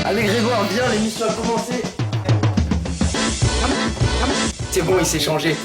Allez Grégoire, viens, l'émission a commencé. C'est bon, il s'est changé.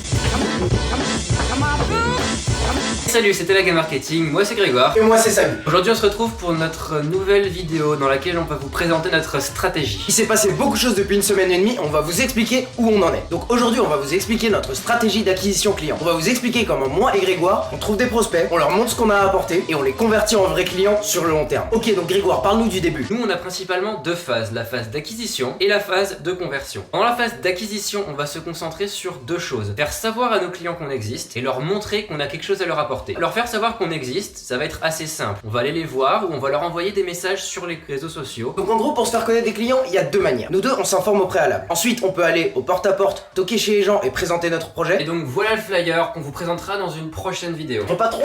Salut, c'était la Game Marketing, moi c'est Grégoire. Et moi c'est Samy. Aujourd'hui on se retrouve pour notre nouvelle vidéo dans laquelle on va vous présenter notre stratégie. Il s'est passé beaucoup de choses depuis une semaine et demie, on va vous expliquer où on en est. Donc aujourd'hui on va vous expliquer notre stratégie d'acquisition client. On va vous expliquer comment moi et Grégoire, on trouve des prospects, on leur montre ce qu'on a à apporter et on les convertit en vrais clients sur le long terme. Ok, donc Grégoire, parle-nous du début. Nous on a principalement deux phases, la phase d'acquisition et la phase de conversion. Pendant la phase d'acquisition, on va se concentrer sur deux choses. Faire savoir à nos clients qu'on existe et leur montrer qu'on a quelque chose à leur apporter. Leur faire savoir qu'on existe, ça va être assez simple. On va aller les voir ou on va leur envoyer des messages sur les réseaux sociaux. Donc en gros, pour se faire connaître des clients, il y a deux manières. Nous deux, on s'informe au préalable. Ensuite, on peut aller au porte-à-porte, toquer chez les gens et présenter notre projet. Et donc voilà le flyer qu'on vous présentera dans une prochaine vidéo. Montre pas trop,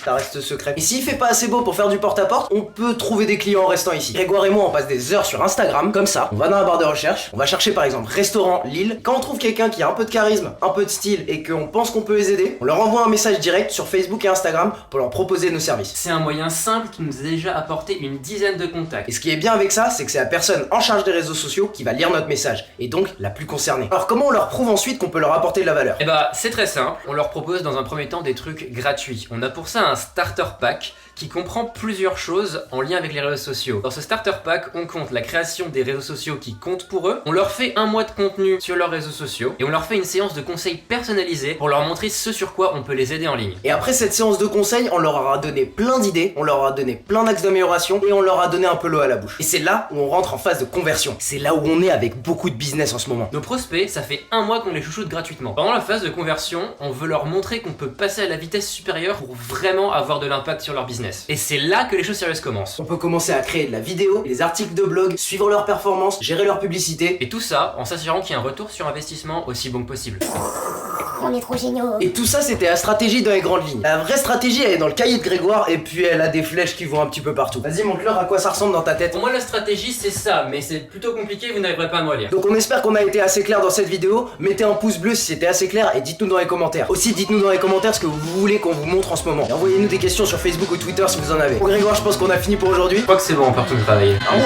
ça reste secret. Et s'il fait pas assez beau pour faire du porte-à-porte, on peut trouver des clients en restant ici. Grégoire et moi, on passe des heures sur Instagram, comme ça. On va dans la barre de recherche, on va chercher par exemple restaurant Lille. Quand on trouve quelqu'un qui a un peu de charisme, un peu de style et qu'on pense qu'on peut les aider, on leur envoie un message direct sur Facebook et Instagram pour leur proposer nos services. C'est un moyen simple qui nous a déjà apporté une dizaine de contacts. Et ce qui est bien avec ça, c'est que c'est la personne en charge des réseaux sociaux qui va lire notre message, et donc la plus concernée. Alors comment on leur prouve ensuite qu'on peut leur apporter de la valeur? Eh bah c'est très simple, on leur propose dans un premier temps des trucs gratuits. On a pour ça un starter pack qui comprend plusieurs choses en lien avec les réseaux sociaux. Dans ce starter pack, on compte la création des réseaux sociaux qui comptent pour eux, on leur fait un mois de contenu sur leurs réseaux sociaux et on leur fait une séance de conseils personnalisés pour leur montrer ce sur quoi on peut les aider en ligne. Et après cette séance de conseils, on leur aura donné plein d'idées, on leur aura donné plein d'axes d'amélioration et on leur a donné un peu l'eau à la bouche. Et c'est là où on rentre en phase de conversion. C'est là où on est avec beaucoup de business en ce moment. Nos prospects, ça fait un mois qu'on les chouchoute gratuitement. Pendant la phase de conversion, on veut leur montrer qu'on peut passer à la vitesse supérieure pour vraiment avoir de l'impact sur leur business. Et c'est là que les choses sérieuses commencent. On peut commencer à créer de la vidéo, des articles de blog, suivre leurs performances, gérer leur publicité. Et tout ça en s'assurant qu'il y a un retour sur investissement aussi bon que possible. On est trop géniaux. Et tout ça, c'était la stratégie dans les grandes lignes. La vraie stratégie, elle est dans le cahier de Grégoire et puis elle a des flèches qui vont un petit peu partout. Vas-y, montre-leur à quoi ça ressemble dans ta tête. Pour moi, la stratégie, c'est ça, mais c'est plutôt compliqué, vous n'arriverez pas à me relire. Donc on espère qu'on a été assez clair dans cette vidéo. Mettez un pouce bleu si c'était assez clair et dites-nous dans les commentaires. Aussi, dites-nous dans les commentaires ce que vous voulez qu'on vous montre en ce moment. Et envoyez-nous des questions sur Facebook ou Twitter si vous en avez. Bon Grégoire, je pense qu'on a fini pour aujourd'hui. Je crois que c'est bon, on part tout travailler. Ah ouais.